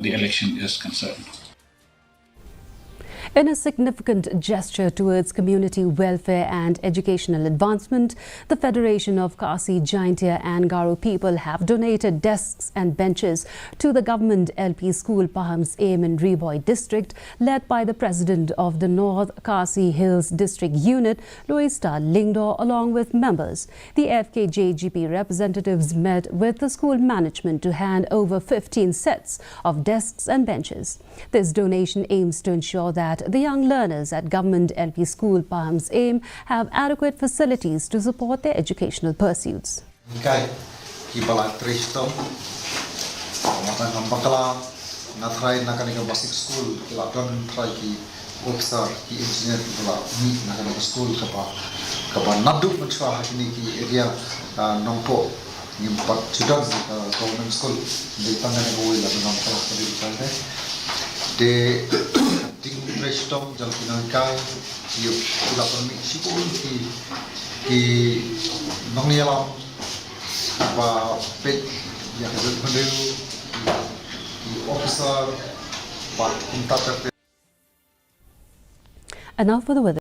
the election is concerned. In a significant gesture towards community welfare and educational advancement, the Federation of Khasi, Jaintia and Garo people have donated desks and benches to the government LP school Pahamsyiem in Riboy district, led by the president of the North Khasi Hills district unit, Loista Lingdo, along with members. The Fkjgp representatives met with the school management to hand over 15 sets of desks and benches. This donation aims to ensure that the young learners at Government LP School Pahamsyiem have adequate facilities to support their educational pursuits. Basic school, officer, engineer, school, nadu area nongpo, children's government school, the Restong Jalpinangkai, you Lapan Mixipul, he Nongialam, Pet Yakazil, the officer, but in touch. And now for the weather.